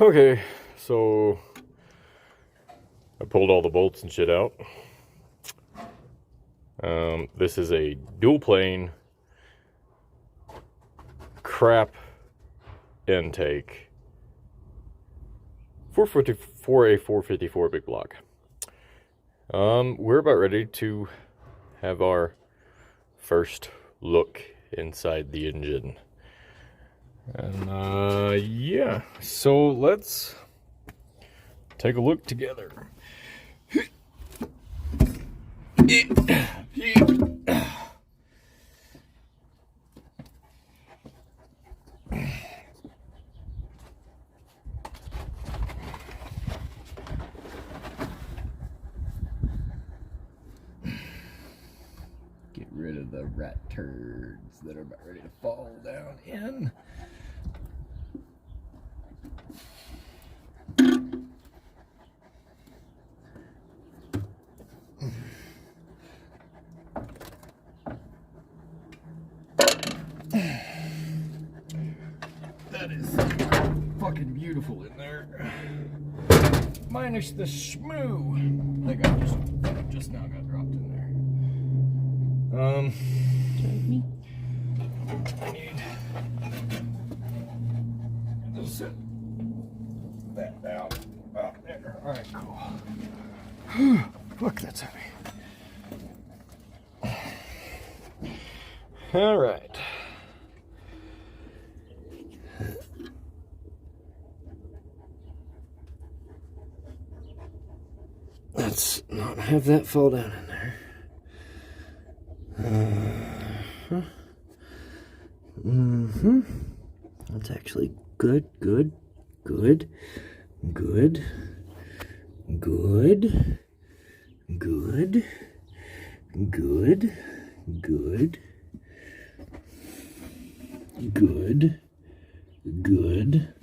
Okay, so I pulled all the bolts and shit out. This is a dual plane crap intake 454 a 454 big block. We're about ready to have our first look inside the engine. And yeah, so let's take a look together. Get rid of the rat turds that are about ready to fall down in. That is fucking beautiful in there. Minus the shmoo that just now got dropped in there. I need to set that out there. Alright, cool. Fuck, that's heavy. Alright. Let's not have that fall down in there. That's actually good. Good. Good. Good. Good. Good. Good. Good.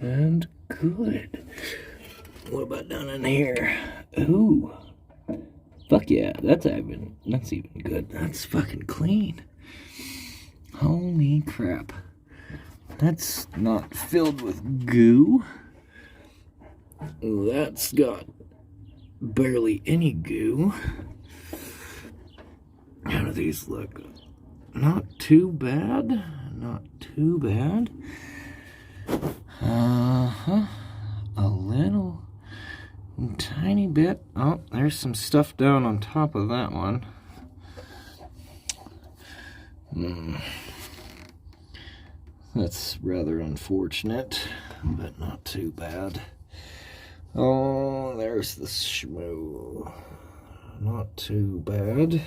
And good. What about down in here? Ooh. Fuck yeah, that's even good. That's fucking clean. Holy crap. That's not filled with goo. That's got barely any goo. How do these look? Not too bad. Not too bad. A little tiny bit. Oh, there's some stuff down on top of that one. That's rather unfortunate, but not too bad. Oh, there's the shmoo. Not too bad.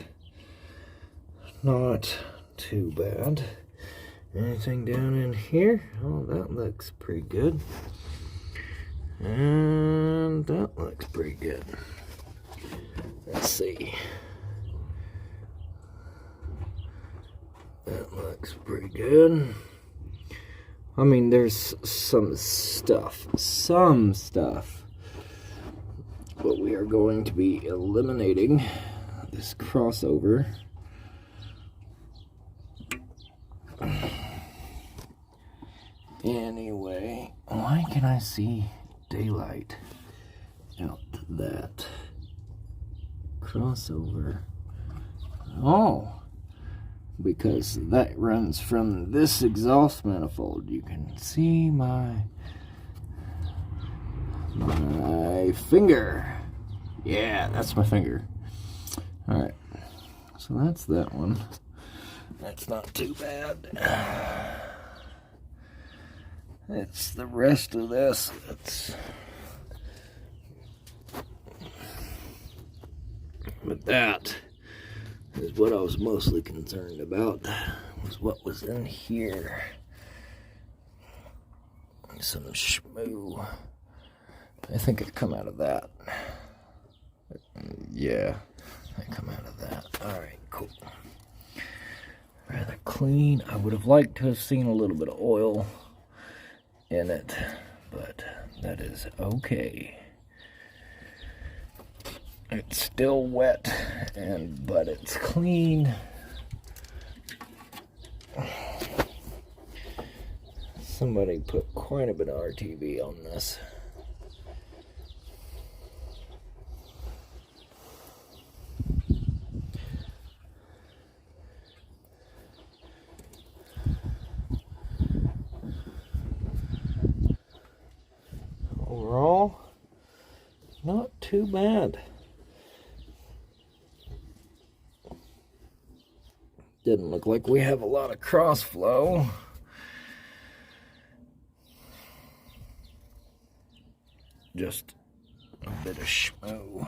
Not too bad. Anything down in here? Oh, that looks pretty good. And that looks pretty good. Let's see. That looks pretty good. I mean, there's some stuff. But we are going to be eliminating this crossover. Anyway, why can I see daylight out that crossover? Oh, because that runs from this exhaust manifold. You can see my finger. Yeah, that's my finger. Alright, so that's that one. That's not too bad. It's the rest of this. But that is what I was mostly concerned about, was what was in here. Some shmoo. I think it come out of that. Yeah, I come out of that. Alright, cool. Rather clean. I would have liked to have seen a little bit of oil in it, but that is okay. It's still wet, but it's clean. Somebody put quite a bit of RTV on this. Overall, not too bad. Didn't look like we have a lot of cross flow. Just a bit of schmoo.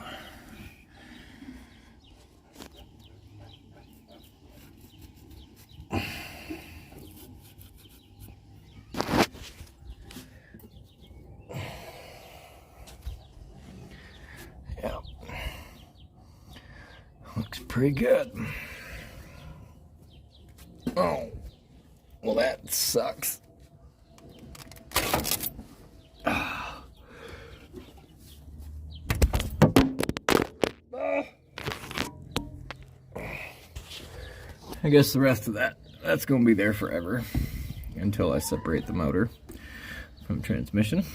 Yeah. Looks pretty good. Oh, well that sucks. I guess the rest of that's going to be there forever until I separate the motor from transmission.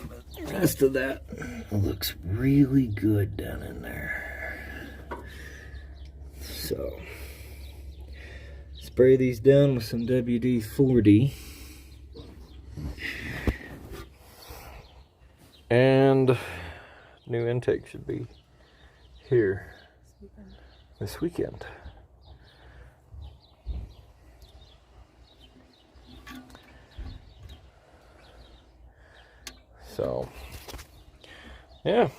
But the rest of that looks really good down in there. So, spray these down with some WD-40. And new intake should be here this weekend. So, yeah,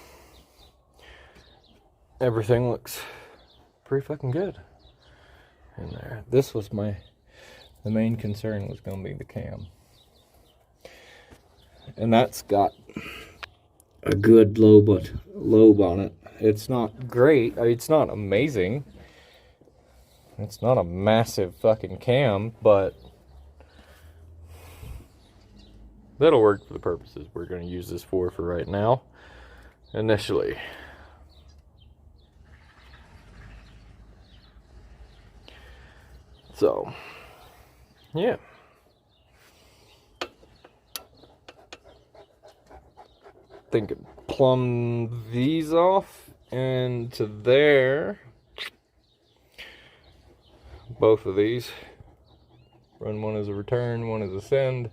everything looks pretty fucking good in there. This was the main concern was going to be the cam. And that's got a good lobe on it. It's not great. It's not amazing. It's not a massive fucking cam, but that'll work for the purposes we're going to use this for right now, initially. So, yeah. Think plumb these off into there. Both of these. Run one as a return, one as a send.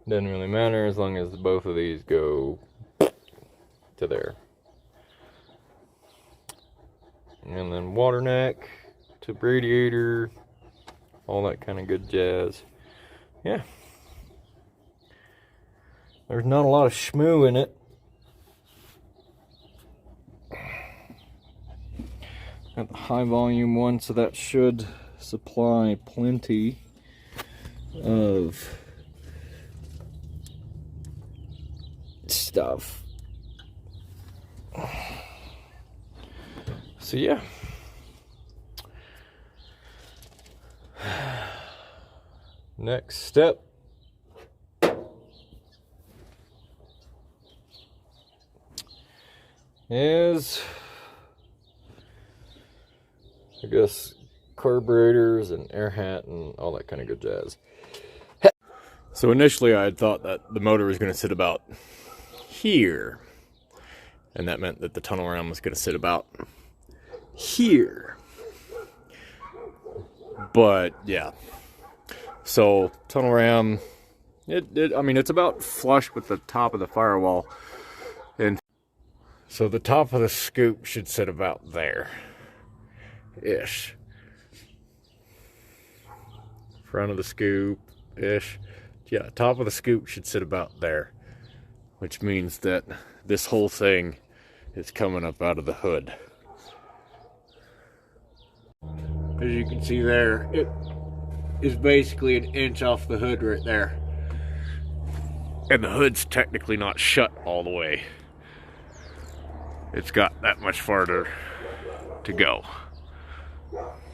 Doesn't really matter as long as both of these go to there. And then water neck to radiator, all that kind of good jazz. Yeah. There's not a lot of schmoo in it. Got the high volume one, so that should supply plenty of stuff. So yeah. Next step is, I guess, carburetors and air hat and all that kind of good jazz. So initially I had thought that the motor was going to sit about here, and that meant that the tunnel ram was going to sit about here. But yeah, so tunnel ram, I mean, it's about flush with the top of the firewall, and so the top of the scoop should sit about there ish. Front of the scoop ish. Yeah, top of the scoop should sit about there, which means that this whole thing is coming up out of the hood. As you can see there, it is basically an inch off the hood right there. And the hood's technically not shut all the way. It's got that much farther to go.